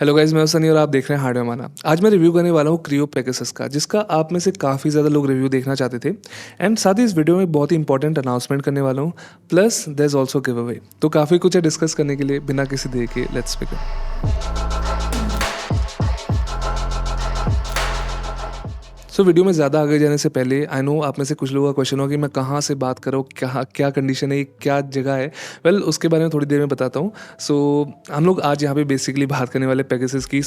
Hello guys, मैं हूं सनी और आप देख रहे हैं हार्डवेयर माना। आज मैं रिव्यू करने वाला हूं क्रियो पेगासस का, जिसका आप में से काफ़ी ज़्यादा लोग रिव्यू देखना चाहते थे। एंड साथ ही इस वीडियो में बहुत ही इंपॉर्टेंट अनाउंसमेंट करने वाला हूं, plus there is also giveaway. तो काफ़ी कुछ है डिस्कस करने के लिए, बिना किसी देर के लेट्स बिगिन। वीडियो में ज़्यादा आगे जाने से पहले आई नो आप में से कुछ लोगों का क्वेश्चन होगा कि मैं कहाँ से बात कर रहा हूँ, कहाँ क्या कंडीशन है, ये क्या जगह है। उसके बारे में थोड़ी देर में बताता हूँ। हम लोग आज यहाँ पे बेसिकली बात करने वाले पेगासस की।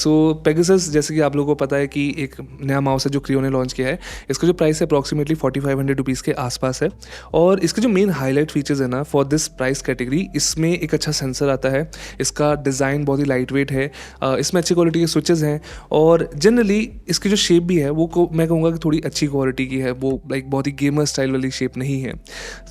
पेगासस जैसे कि आप लोगों को पता है कि एक नया माउस है जो क्रियो ने लॉन्च किया है। इसका जो प्राइस है अप्रॉक्सीमेटली 4500 रुपीज़ के आसपास है। और इसके जो मेन हाईलाइट फीचर्स है ना फॉर दिस प्राइस कैटेगरी, इसमें एक अच्छा सेंसर आता है। इसका डिज़ाइन बहुत ही लाइट वेट है। इसमें अच्छी क्वालिटी के स्विचेस हैं और जनरली इसकी जो शेप भी है वो मैं कहूँगा कि थोड़ी अच्छी क्वालिटी की है। वो लाइक बहुत ही गेमर स्टाइल वाली शेप नहीं है।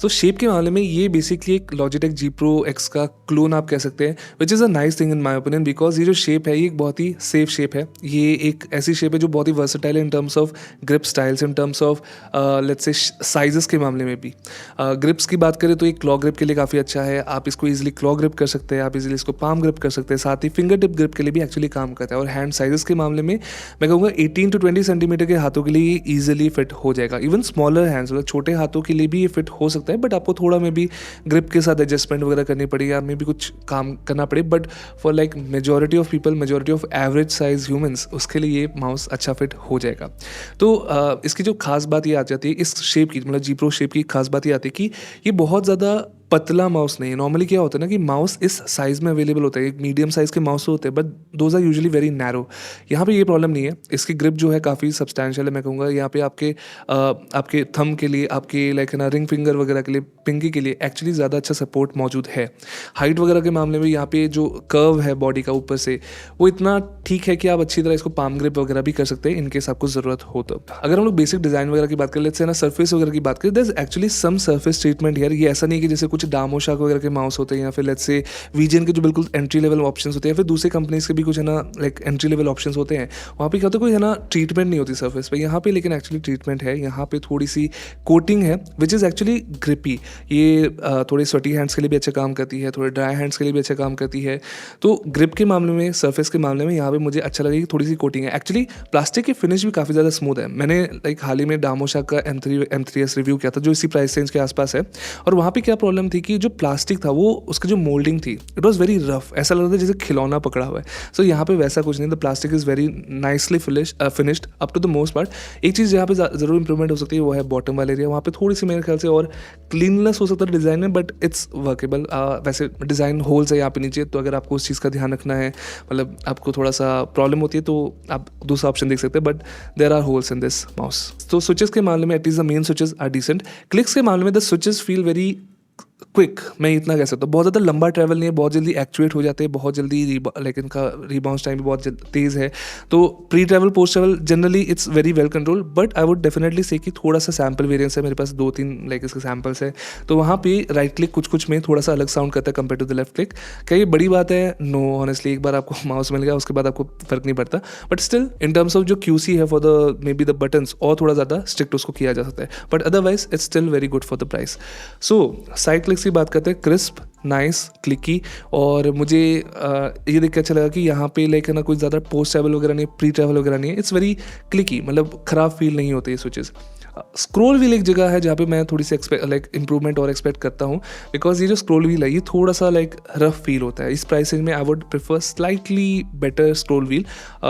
तो शेप के मामले में ये बेसिकली एक लॉजिटेक जी प्रो एक्स का क्लोन आप कह सकते हैं, which is a nice thing in my opinion, because ये जो शेप है ये एक बहुत ही सेफ शेप है। ये एक ऐसी शेप है जो बहुत ही वर्सेटाइल है in terms of grip styles, in terms of let's say sizes के मामले में भी। ग्रिप्स की बात करें तो एक क्लॉ ग्रिप के लिए काफ़ी अच्छा है। आप इसको ईजिली क्लॉ ग्रिप कर सकते हैं, आप इजीली इसको पाम ग्रिप कर सकते हैं, साथ ही फिंगर टिप ग्रिप के लिए भी एक्चुअली काम करता है। और हैंड साइजेस के मामले में मैं कहूँगा 18 to 20 सेंटीमीटर के हाथों के लिए ईजिली फिट हो जाएगा। इवन स्मॉलर हैंड्स मतलब छोटे हाथों के लिए भी ये फिट हो सकता है, बट आपको थोड़ा में भी ग्रिप के साथ एडजस्टमेंट वगैरह करनी पड़ेगी या में भी कुछ काम करना पड़े। But for like majority of people, majority of average size humans, उसके लिए ये माउस अच्छा फिट हो जाएगा। तो इसकी जो खास बात ये आ जाती है इस शेप की, मतलब जी प्रो शेप की खास बात ये आती है कि ये बहुत ज़्यादा पतला माउस नहीं है। नॉर्मली क्या होता है ना कि माउस इस साइज़ में अवेलेबल होता है, एक मीडियम साइज़ के माउस होते हैं, but those are usually very narrow. यहाँ पे ये प्रॉब्लम नहीं है। इसकी ग्रिप जो है काफ़ी सब्सटैंशियल है। मैं कहूँगा यहाँ पे आपके थंब के लिए, आपके लाइक ना रिंग फिंगर वगैरह के लिए, पिंकी के लिए एक्चुअली ज़्यादा अच्छा सपोर्ट मौजूद है। हाइट वगैरह के मामले में यहाँ पे जो कर्व है बॉडी का ऊपर से, वो इतना ठीक है कि आप अच्छी तरह इसको पाम ग्रिप वगैरह भी कर सकते हैं इनकेस आपको ज़रूरत हो तो। अगर हम लोग बेसिक डिज़ाइन वगैरह की बात करें, लेट्स से ना सर्फेस वगैरह की बात करें, there is actually some surface treatment here. ये ऐसा नहीं कि जैसे कुछ डामोशाक वगैरह के माउस होते हैं या फिर लेट्स से वीजेन के जो बिल्कुल एंट्री लेवल ऑप्शंस होते हैं, फिर दूसरे कंपनीज के भी कुछ है ना लाइक एंट्री लेवल ऑप्शंस होते हैं, वहाँ पे क्या होता है कोई है ना ट्रीटमेंट नहीं होती सर्फेस पे। यहाँ पे लेकिन एक्चुअली ट्रीटमेंट है। यहाँ पे थोड़ी सी कोटिंग है विच इज़ एक्चुअली ग्रिपी। ये थोड़े स्वेटी हैंड्स के लिए भी अच्छा काम करती है, थोड़े ड्राई हैंड्स के लिए भी अच्छा काम करती है। तो ग्रिप के मामले में, सर्फेस के मामले में यहाँ पे मुझे अच्छा लगा कि थोड़ी सी कोटिंग है। एक्चुअली प्लास्टिक की फिनिश भी काफ़ी ज़्यादा स्मूथ है। मैंने लाइक हाल ही में डामोशाक का M3S रिव्यू किया था जो इसी प्राइस रेंज के आसपास है। और वहाँ पे क्या प्रॉब्लम थी कि जो प्लास्टिक था वो उसकी जो मोल्डिंग थी इट वॉज वेरी रफ, ऐसा लग रहा था जैसे खिलौना पकड़ा हुआ है। सो यहाँ पे वैसा कुछ नहीं, the plastic is very nicely finished up to the most part. एक चीज़ जहाँ पे ज़रूर इंप्रूवमेंट हो सकती है वो है बॉटम वाले एरिया। वहाँ पे थोड़ी सी मेरे ख्याल से और क्लीननेस हो सकता है डिज़ाइन में, बट इट्स वर्केबल। वैसे डिज़ाइन होल्स है यहाँ पे नीचे, तो अगर आपको उस चीज़ का ध्यान रखना है, मतलब आपको थोड़ा सा प्रॉब्लम होती है तो आप दूसरा ऑप्शन देख सकते हैं, but there are holes in this mouse. तो स्विचेस के मामले में at least the main switches are decent. Clicks के मामले में the switches feel very quick, मैं इतना कह सकता हूँ। बहुत ज़्यादा लंबा ट्रैवल नहीं है, बहुत जल्दी एक्चुएट हो जाते हैं, बहुत जल्दी लाइक इनका रिबाउंस टाइम भी बहुत तेज़ है। तो pre travel post travel generally it's very well control, but I would definitely से कि थोड़ा सा सैम्पल वेरियंस है मेरे पास, 2-3 लाइक इसके सैम्पल्स है। तो वहाँ पे राइट क्लिक कुछ में थोड़ा सा अलग साउंड करता है compare to the left click. क्या ये बड़ी बात है? नो, ऑनेस्टली एक बार आपको माउस मिल गया उसके बाद आपको फ़र्क नहीं पड़ता, but still in terms of जो QC है for the may be the buttons, और थोड़ा ज़्यादा स्ट्रिक्ट उसको किया जा सकता है, but otherwise it's still very good for the price. So side clicks की बात करते हैं, क्रिस्प, नाइस, क्लिकी। और मुझे ये देख के अच्छा लगा कि यहाँ पे लाइक है ना कोई ज़्यादा पोस्ट ट्रैवल वगैरह नहीं है, प्री ट्रैवल वगैरह नहीं है। इट्स वेरी क्लिकी, मतलब ख़राब फील नहीं होते ये स्विचेस। स्क्रॉल व्हील एक जगह है जहाँ पे मैं थोड़ी सी लाइक इंप्रूवमेंट और एक्सपेक्ट करता हूँ, बिकॉज ये जो स्क्रॉल व्हील है ये थोड़ा सा लाइक रफ फील होता है। इस प्राइस रेंज में I would prefer slightly better scroll wheel.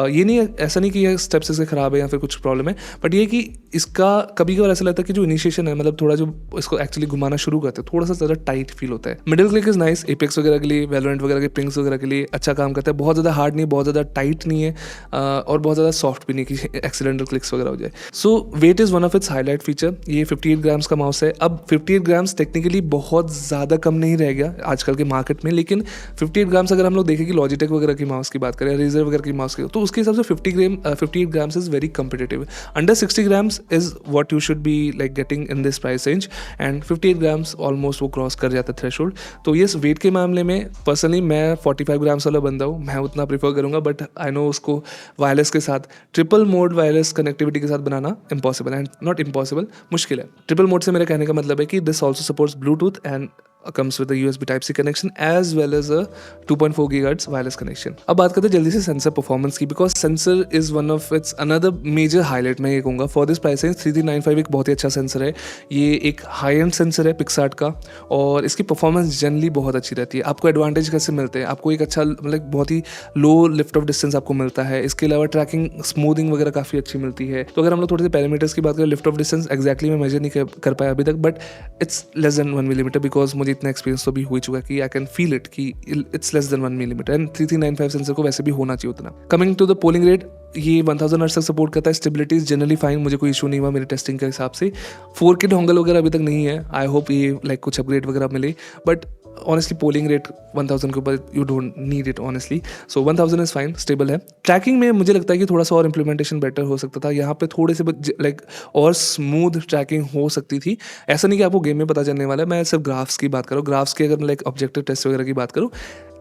ये नहीं, ऐसा नहीं कि ये स्टेप्स इसके ख़राब है या फिर कुछ प्रॉब्लम है, बट ये कि इसका कभी कभार ऐसा लगता है कि जो इनिशिएशन है, मतलब थोड़ा जो इसको एक्चुअली घुमाना शुरू करते हैं, थोड़ा सा ज़्यादा टाइट फील होता है। Middle click is nice, apex वगैरह के लिए, वैलोरेंट वगैरह के पिंग्स वगैरह के लिए अच्छा काम करता है। बहुत ज़्यादा हार्ड नहीं, बहुत ज़्यादा टाइट नहीं है, और बहुत ज़्यादा सॉफ्ट भी नहीं कि एक्सीडेंटल क्लिक्स वगैरह हो जाए। So weight is one of its highlight feature. ये 58 ग्राम्स का माउस है। अब 58 ग्राम्स टेक्निकली बहुत ज़्यादा कम नहीं रह गया आजकल के मार्केट में, लेकिन 58 ग्राम्स अगर हम लोग देखें कि लॉजिटेक वगैरह की माउस की बात करें, रेजर वगैरह की माउस की, तो उसके हिसाब से 58 grams is very competitive. Under 60 grams is what you should be like getting in this price range, and 58 grams almost वो क्रॉस कर जाता है थ्रेशोल्ड। तो ये वेट के मामले में पर्सनली मैं 45 ग्राम्स वाला बंदा हूँ, मैं उतना प्रीफर करूँगा, बट आई नो उसको वायरलेस के साथ, ट्रिपल मोड वायरलेस कनेक्टिविटी के साथ बनाना इम्पॉसिबल, एंड नॉट इम्पॉसिबल, मुश्किल है। ट्रिपल मोड से मेरे कहने का मतलब है कि this also supports Bluetooth and comes with a USB Type C connection as well as a 2.4 GHz wireless connection. अब बात करते हैं जल्दी से सेंसर परफॉर्मेंस की, because sensor is one of its another major highlight मैं ये कहूँगा फॉर दिस प्राइस रेंज। 3395 एक बहुत ही अच्छा सेंसर है, ये एक हाई एंड सेंसर है पिक्सार्ट का, और इसकी परफॉर्मेंस जनरली बहुत अच्छी रहती है। आपको एडवांटेज कैसे मिलते हैं, आपको एक अच्छा मतलब बहुत ही लो लिफ्ट ऑफ डिस्टेंस आपको मिलता है, इसके अलावा ट्रैकिंग स्मूथिंग वगैरह काफ़ी अच्छी मिलती है। तो अगर हम लोग थोड़े से पैरामीटर्स की बात करें, लिफ्ट ऑफ डिस्टेंस एक्जैक्टली मैं मेजर नहीं कर पाया अभी तक, but it's less than 1 millimetre, because मुझे इतना एक्सपीरियंस तो भी हो चुका है कि आई कैन फील इट कि it's less than 1 millimetre, and 3395 sensor को वैसे भी होना चाहिए उतना। Coming to the polling rate, ये 1000 हर्ट्ज तक सपोर्ट करता है। स्टेबिलिटी इज जनरली फाइन, मुझे कोई इशू नहीं हुआ मेरे टेस्टिंग के हिसाब से। 4K डोंगल वगैरह अभी तक नहीं है, आई होप ये लाइक कुछ अपग्रेड वगैरह मिले, बट ऑनेस्टली पोलिंग रेट 1000 के ऊपर you don't need it honestly, so 1000 is fine, stable है। ट्रैकिंग में मुझे लगता है कि थोड़ा सा और इंप्लीमेंटेशन बेटर हो सकता था, यहाँ पे थोड़े से लाइक और स्मूथ ट्रैकिंग हो सकती थी। ऐसा नहीं कि आपको गेम में पता चलने वाला है, मैं सिर्फ ग्राफ्स की बात करूँ, ग्राफ्स की अगर मैं लाइक ऑब्जेक्टिव टेस्ट वगैरह की बात करूँ,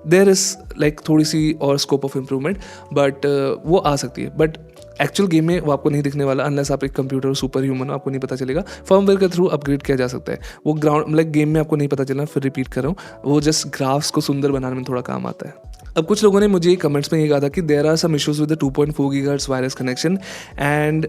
देयर इज़ लाइक थोड़ी सी और स्कोप ऑफ इम्प्रूवमेंट, बट वो आ सकती है। बट एक्चुअल गेम में वो आपको नहीं दिखने वाला, अनलेस आप एक कंप्यूटर सुपर ह्यूमन हो, आपको नहीं पता चलेगा। फर्मवेयर के थ्रू अपग्रेड किया जा सकता है, वो ग्राउंड लाइक गेम में आपको नहीं पता चलना, फिर रिपीट कर रहा हूँ, वो जस्ट ग्राफ्स को सुंदर बनाने में थोड़ा काम आता है। अब कुछ लोगों ने मुझे कमेंट्स में ये कहा था कि there are some issues with the 2.4 GHz wireless connection, and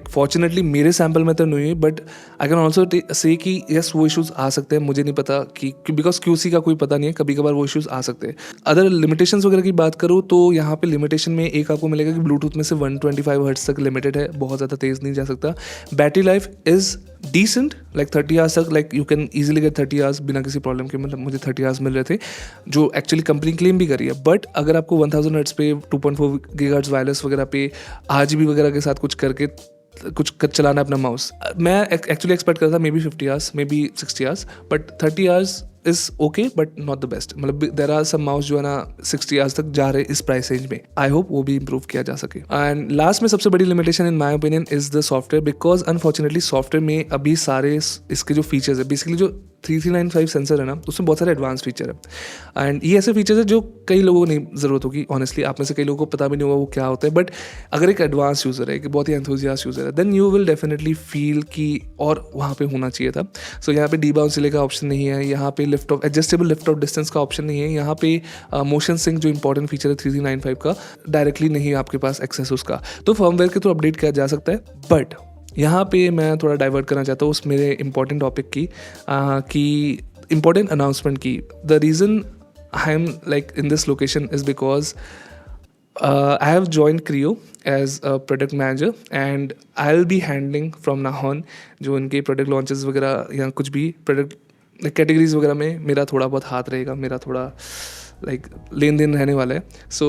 fortunately मेरे सैम्पल में तो नहीं हुई, but I can also say कि यस वो इश्यूज आ सकते हैं, मुझे नहीं पता कि बिकॉज QC का कोई पता नहीं है, कभी कभार वो इश्यूज आ सकते हैं। अदर लिमिटेशंस वगैरह की बात करूँ तो यहाँ पे लिमिटेशन में एक आपको मिलेगा कि ब्लूटूथ में से 125 हर्ट्ज तक लिमिटेड है, बहुत ज़्यादा तेज़ नहीं जा सकता। Battery life is decent, like 30 hours तक, like you can easily get 30 hours बिना किसी प्रॉब्लम के, मतलब मुझे 30 आवर्स मिल रहे थे, जो एक्चुअली कंपनी क्लेम भी करी है। बट अगर आपको 1000 हर्ट्ज पे 2.4 GHz वायरलेस वगैरह पे RGB वगैरह के साथ कुछ करके कुछ चलाना अपना माउस, मैं एक्चुअली एक्सपेक्ट करता था may be 50 hours, may be 60 hours, but 30 hours is okay but not the best. मतलब देर आर सम माउस जो है ना 60 आवर्स तक जा रहे इस प्राइस रेंज में, आई होप वो भी इंप्रूव किया जा सके। एंड लास्ट में सबसे बड़ी limitation in my opinion is the software, because unfortunately software में अभी सारे इसके जो फीचर्स है, बेसिकली जो 3395 सेंसर है ना, उसमें बहुत सारे एडवांस फीचर है, एंड ये ऐसे फीचर्स है जो कई लोगों को नहीं ज़रूरत होगी ऑनेस्टली, आप में से कई लोगों को पता भी नहीं होगा वो क्या होता है। बट अगर एक एडवांस यूज़र है, एक बहुत ही एंथुजियास्ट यूज़र है, then you will definitely feel कि और वहाँ पे होना चाहिए था। सो यहाँ पे डीबाउंस डिले का ऑप्शन नहीं है, यहाँ पे lift off adjustable lift off distance का ऑप्शन नहीं है, यहाँ पे मोशन सिंक जो इंपॉर्टेंट फीचर है 3395 का, डायरेक्टली नहीं है आपके पास एक्सेस उसका, तो फर्मवेयर के थ्रू अपडेट किया जा सकता है। बट यहाँ पे मैं थोड़ा डाइवर्ट करना चाहता हूँ उस मेरे इंपॉर्टेंट टॉपिक की important announcement की। The reason I am like in this location is because I have joined Creo as a product manager and I'll be handling from now on जो उनके product launches वगैरह या कुछ भी product categories वगैरह में मेरा थोड़ा बहुत हाथ रहेगा, मेरा थोड़ा लाइक लेन देन रहने वाला है। So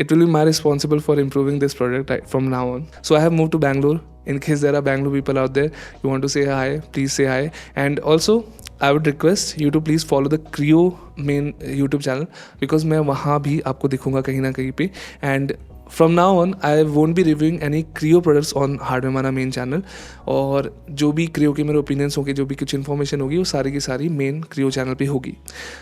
it will be my responsible for improving this product from now on. So I have move to Bangalore, in case there are Bangalore people out there, you want to say hi, please say hi. And also I would request you to please follow the Creo main YouTube channel, because मैं वहाँ भी आपको दिखूंगा कहीं ना कहीं पे। And from now on I won't be reviewing any Creo products on Hardware main channel, और जो भी Creo के मेरे ओपिनियंस होंगे, जो भी कुछ इन्फॉर्मेशन होगी, वो सारी की सारी मेन Creo चैनल पे होगी।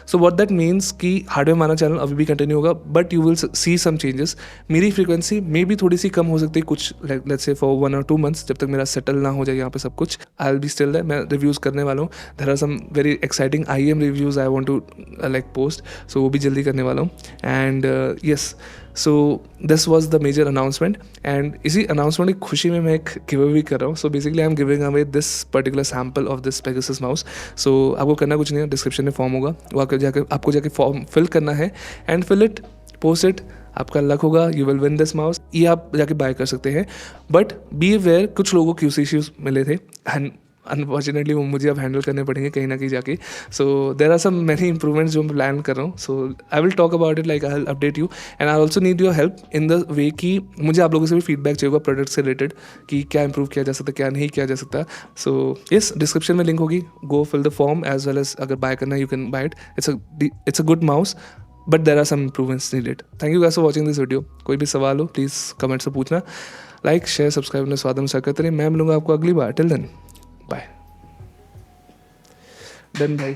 सो व्हाट दैट मीन्स कि Hardware चैनल अभी भी कंटिन्यू होगा, but you will see some changes. मेरी फ्रीक्वेंसी मे भी थोड़ी सी कम हो सकती है कुछ, let's say for 1 or 2 months, जब तक मेरा सेटल ना हो जाए यहाँ पे सब कुछ। I will be still there, मैं रिव्यूज़ करने वाला हूँ। There are some very exciting IEM reviews I want to like post, so वो भी जल्दी करने वाला हूँ। And yes, so this was the major announcement, and इसी अनाउंसमेंट की खुशी में मैं एक गिव अवे कर रहा हूँ। So basically I am giving away this particular sample of this Pegasus mouse. So आपको करना कुछ नहीं है, डिस्क्रिप्शन में फॉर्म होगा, वहाँ आपको जाके फॉर्म फिल करना है and fill it, post it, आपका लक होगा, you will win this mouse. ये आप जाके बाय कर सकते हैं, बट बी अवेयर कुछ लोगों को QC इश्यूज मिले थे एंड अनफॉर्चुनेटली वो मुझे अब हैंडल करने पड़ेंगे कहीं ना कहीं जाके। So there are some many improvements जो मैं प्लान कर रहा हूँ। So I will talk about it, like I will update you, and I also need your help in the way कि मुझे आप लोगों से भी फीडबैक चाहिए होगा प्रोडक्ट से रिलेटेड, कि क्या इंप्रूव किया जा सकता है, क्या नहीं किया जा सकता। सो यस, डिस्क्रिप्शन में लिंक होगी, go fill the form as well as अगर बाय करना you can buy it. It's a good mouse, but there are some improvements needed. Thank you guys for watching this video. कोई भी सवाल हो please comment से पूछना, like share subscribe अपने स्वाद अनुसार करते रहिए। मैं मिलूंगा आपको अगली बार, टिल देन बाय। डन भाई,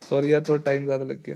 सॉरी यार थोड़ा टाइम ज़्यादा लग गया।